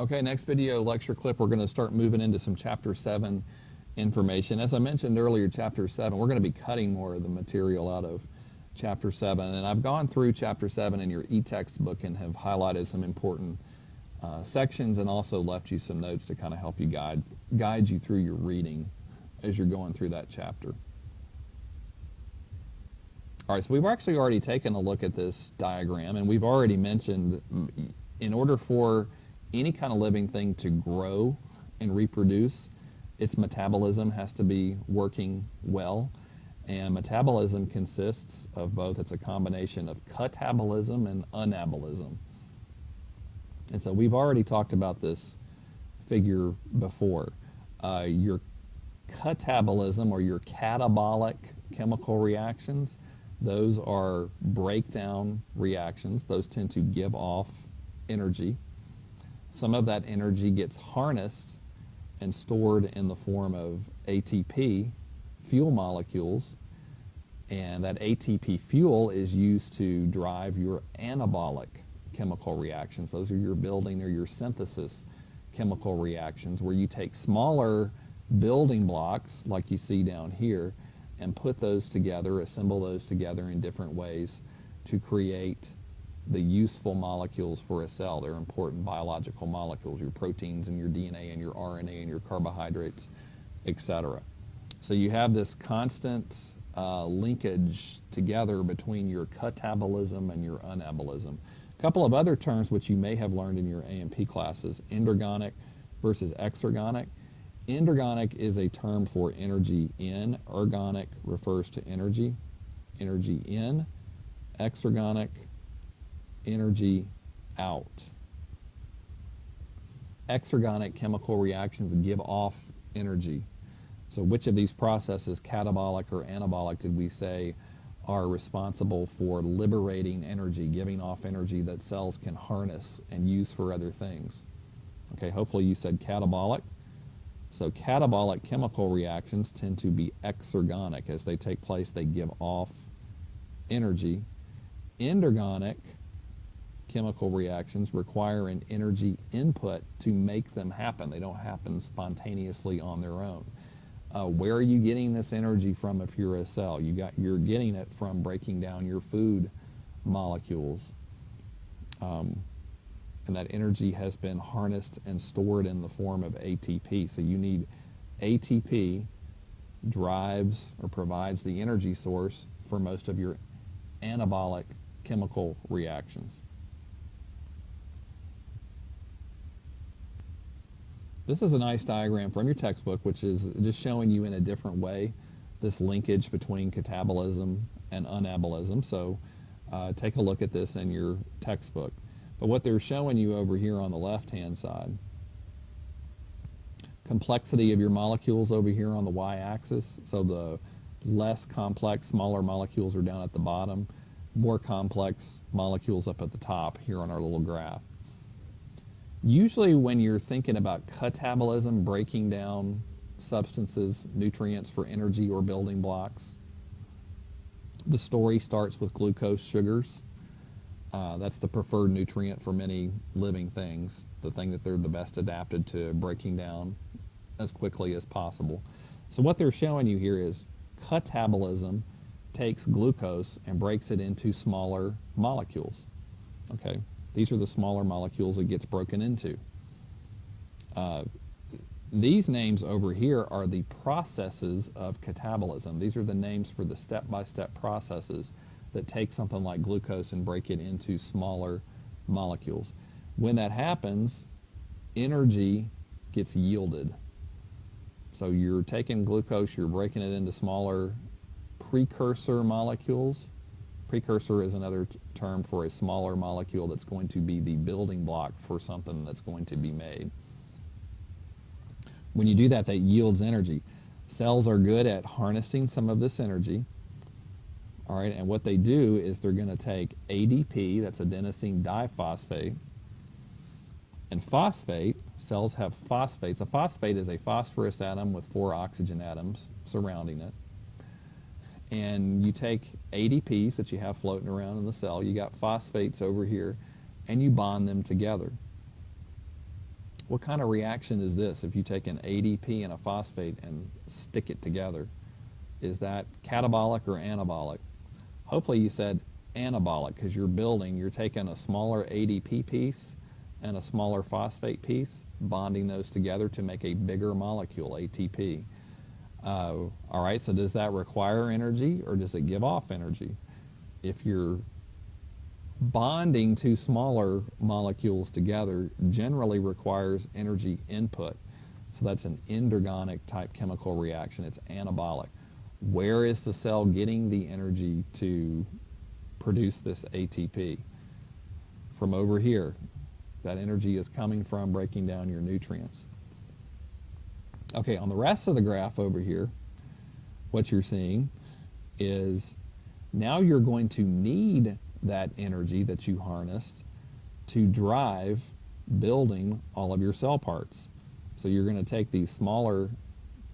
Okay, next video lecture clip, we're going to start moving into some Chapter 7 information. As I mentioned earlier, Chapter 7, we're going to be cutting more of the material out of Chapter 7. And I've gone through Chapter 7 in your e-textbook and have highlighted some important sections and also left you some notes to kind of help you guide you through your reading as you're going through that chapter. All right, so we've actually already taken a look at this diagram, and we've already mentioned in order for any kind of living thing to grow and reproduce, its metabolism has to be working well. And metabolism consists of both. It's a combination of catabolism and anabolism. And so we've already talked about this figure before. Your catabolism, or your catabolic chemical reactions, those are breakdown reactions. Those tend to give off energy. Some of that energy gets harnessed and stored in the form of ATP, fuel molecules, and that ATP fuel is used to drive your anabolic chemical reactions. Those are your building or your synthesis chemical reactions, where you take smaller building blocks like you see down here and put those together, assemble those together in different ways to create the useful molecules for a cell. They're important biological molecules, your proteins and your DNA and your RNA and your carbohydrates, etc. So you have this constant linkage together between your catabolism and your anabolism. A couple of other terms which you may have learned in your A&P classes: endergonic versus exergonic. Endergonic is a term for energy in. Ergonic refers to energy in. Exergonic, energy out. Exergonic chemical reactions give off energy. So which of these processes, catabolic or anabolic, did we say are responsible for liberating energy, giving off energy that cells can harness and use for other things? Okay, hopefully you said catabolic. So catabolic chemical reactions tend to be exergonic. As they take place, they give off energy. Endergonic chemical reactions require an energy input to make them happen. They don't happen spontaneously on their own. Where are you getting this energy from if you're a cell? You're getting it from breaking down your food molecules. And that energy has been harnessed and stored in the form of ATP. So you need ATP drives or provides the energy source for most of your anabolic chemical reactions. This is a nice diagram from your textbook, which is just showing you in a different way this linkage between catabolism and anabolism. So take a look at this in your textbook. But what they're showing you over here on the left-hand side, complexity of your molecules over here on the y-axis. So the less complex, smaller molecules are down at the bottom, more complex molecules up at the top here on our little graph. Usually when you're thinking about catabolism, breaking down substances, nutrients for energy or building blocks, the story starts with glucose sugars. That's the preferred nutrient for many living things, the thing that they're the best adapted to breaking down as quickly as possible. So what they're showing you here is catabolism takes glucose and breaks it into smaller molecules. Okay, these are the smaller molecules it gets broken into. These names over here are the processes of catabolism. These are the names for the step-by-step processes that take something like glucose and break it into smaller molecules. When that happens, energy gets yielded. So you're taking glucose, you're breaking it into smaller precursor molecules. Precursor is another term for a smaller molecule that's going to be the building block for something that's going to be made. When you do that, that yields energy. Cells are good at harnessing some of this energy. All right, and what they do is they're going to take ADP, that's adenosine diphosphate, and phosphate. Cells have phosphates. A phosphate is a phosphorus atom with 4 oxygen atoms surrounding it. And you take ADPs that you have floating around in the cell, you got phosphates over here, and you bond them together. What kind of reaction is this if you take an ADP and a phosphate and stick it together? Is that catabolic or anabolic? Hopefully you said anabolic because you're taking a smaller ADP piece and a smaller phosphate piece, bonding those together to make a bigger molecule, ATP. All right, so does that require energy or does it give off energy? If you're bonding two smaller molecules together generally requires energy input. So that's an endergonic type chemical reaction. It's anabolic. Where is the cell getting the energy to produce this ATP? From over here. That energy is coming from breaking down your nutrients. Okay, on the rest of the graph over here, what you're seeing is now you're going to need that energy that you harnessed to drive building all of your cell parts. So you're going to take these smaller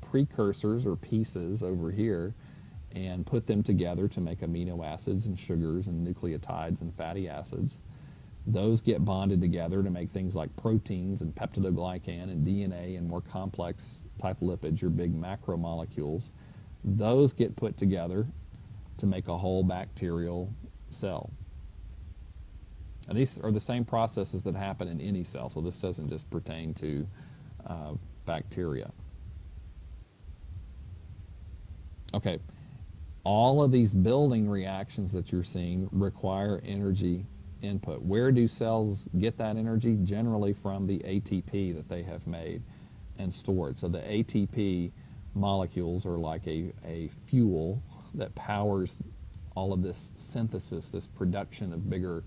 precursors or pieces over here and put them together to make amino acids and sugars and nucleotides and fatty acids. Those get bonded together to make things like proteins and peptidoglycan and DNA and more complex type lipids, your big macromolecules. Those get put together to make a whole bacterial cell. And these are the same processes that happen in any cell, so this doesn't just pertain to bacteria. Okay, all of these building reactions that you're seeing require energy input. Where do cells get that energy? Generally from the ATP that they have made and stored. So the ATP molecules are like a fuel that powers all of this synthesis, this production of bigger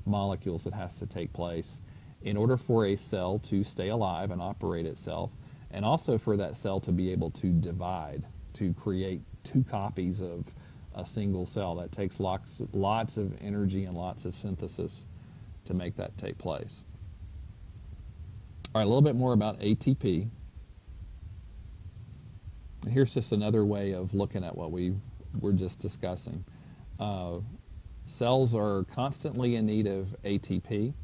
molecules that has to take place in order for a cell to stay alive and operate itself, and also for that cell to be able to divide, to create two copies of a single cell. That takes lots of energy and lots of synthesis to make that take place. All right, a little bit more about ATP. And here's just another way of looking at what we were just discussing. Cells are constantly in need of ATP,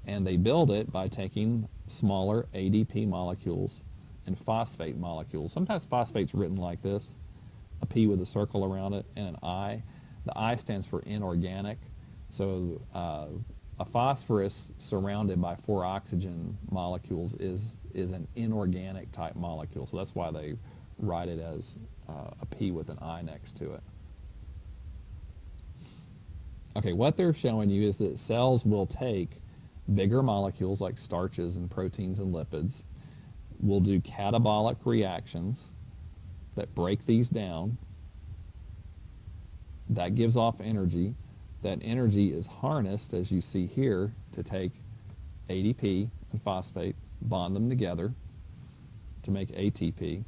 and they build it by taking smaller ADP molecules and phosphate molecules. Sometimes phosphate's written like this, a P with a circle around it and an I. The I stands for inorganic. So a phosphorus surrounded by 4 oxygen molecules is an inorganic type molecule. So that's why they write it as a P with an I next to it. Okay, what they're showing you is that cells will take bigger molecules like starches and proteins and lipids, will do catabolic reactions that break these down. That gives off energy. That energy is harnessed, as you see here, to take ADP and phosphate, bond them together to make ATP.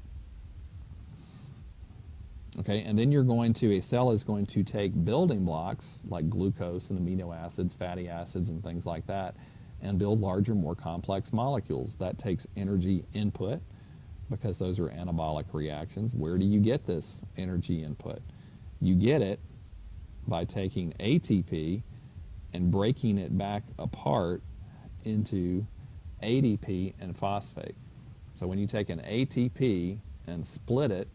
Okay, and then a cell is going to take building blocks like glucose and amino acids, fatty acids, and things like that, and build larger, more complex molecules. That takes energy input because those are anabolic reactions. Where do you get this energy input? You get it by taking ATP and breaking it back apart into ADP and phosphate. So when you take an ATP and split it,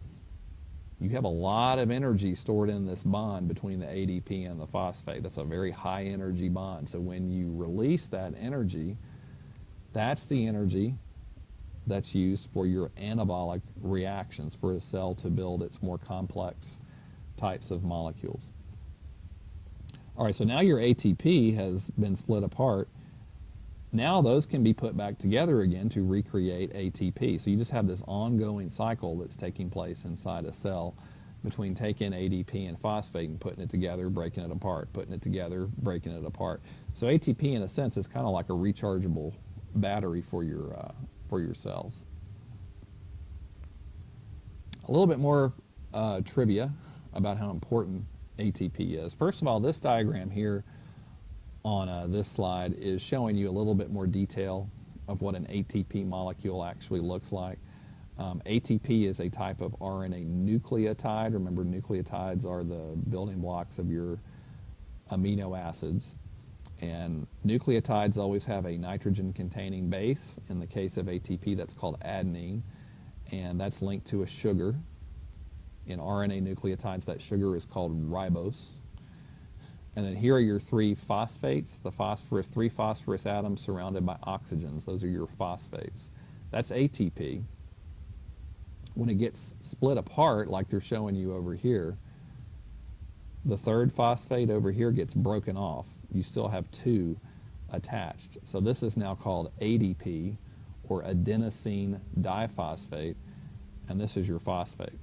you have a lot of energy stored in this bond between the ADP and the phosphate. That's a very high energy bond. So when you release that energy, that's the energy that's used for your anabolic reactions for a cell to build its more complex types of molecules. All right, so now your ATP has been split apart. Now those can be put back together again to recreate ATP. So you just have this ongoing cycle that's taking place inside a cell between taking ADP and phosphate and putting it together, breaking it apart, putting it together, breaking it apart. So ATP, in a sense, is kind of like a rechargeable battery for your cells. A little bit more trivia about how important ATP is. First of all, this diagram here on this slide is showing you a little bit more detail of what an ATP molecule actually looks like. ATP is a type of RNA nucleotide. Remember, nucleotides are the building blocks of your amino acids. And nucleotides always have a nitrogen-containing base. In the case of ATP, that's called adenine, and that's linked to a sugar. In RNA nucleotides, that sugar is called ribose. And then here are your three phosphates. The three phosphorus atoms surrounded by oxygens. Those are your phosphates. That's ATP. When it gets split apart, like they're showing you over here, the third phosphate over here gets broken off. You still have two attached. So this is now called ADP, or adenosine diphosphate, and this is your phosphate.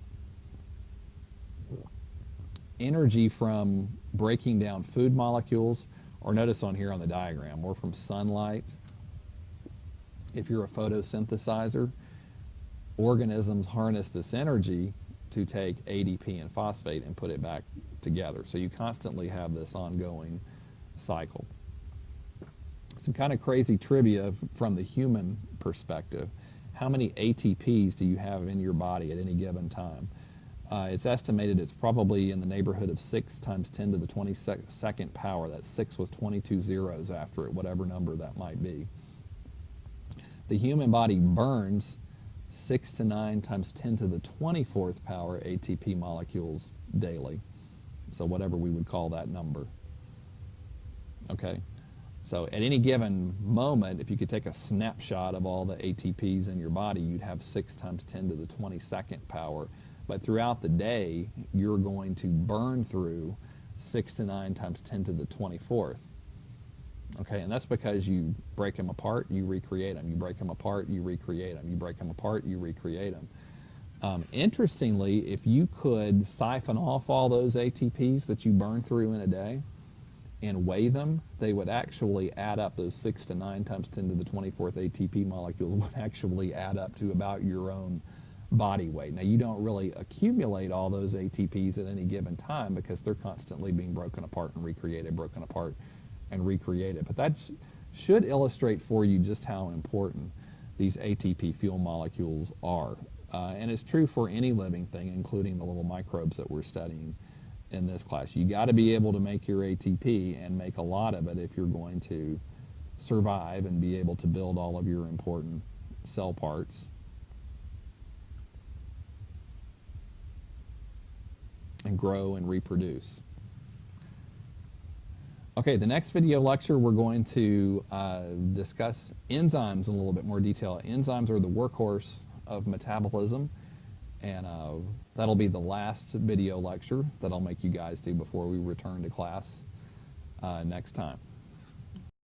Energy from breaking down food molecules, or notice on here on the diagram, or from sunlight. If you're a photosynthesizer, organisms harness this energy to take ADP and phosphate and put it back together. So you constantly have this ongoing cycle. Some kind of crazy trivia from the human perspective. How many ATPs do you have in your body at any given time? It's estimated it's probably in the neighborhood of 6 times 10 to the 22nd power. That's 6 with 22 zeros after it, whatever number that might be. The human body burns 6 to 9 times 10 to the 24th power ATP molecules daily. So whatever we would call that number. Okay? So at any given moment, if you could take a snapshot of all the ATPs in your body, you'd have 6 times 10 to the 22nd power. But throughout the day, you're going to burn through 6 to 9 times 10 to the 24th. Okay, and that's because you break them apart, you recreate them. You break them apart, you recreate them. You break them apart, you recreate them. Interestingly, if you could siphon off all those ATPs that you burn through in a day and weigh them, they would actually add up. Those 6 to 9 times 10 to the 24th ATP molecules would actually add up to about your own body weight. Now, you don't really accumulate all those ATPs at any given time because they're constantly being broken apart and recreated, broken apart and recreated. But that should illustrate for you just how important these ATP fuel molecules are. And it's true for any living thing, including the little microbes that we're studying in this class. You got to be able to make your ATP and make a lot of it if you're going to survive and be able to build all of your important cell parts. And grow and reproduce. Okay, the next video lecture we're going to discuss enzymes in a little bit more detail. Enzymes are the workhorse of metabolism, and that'll be the last video lecture that I'll make you guys do before we return to class next time.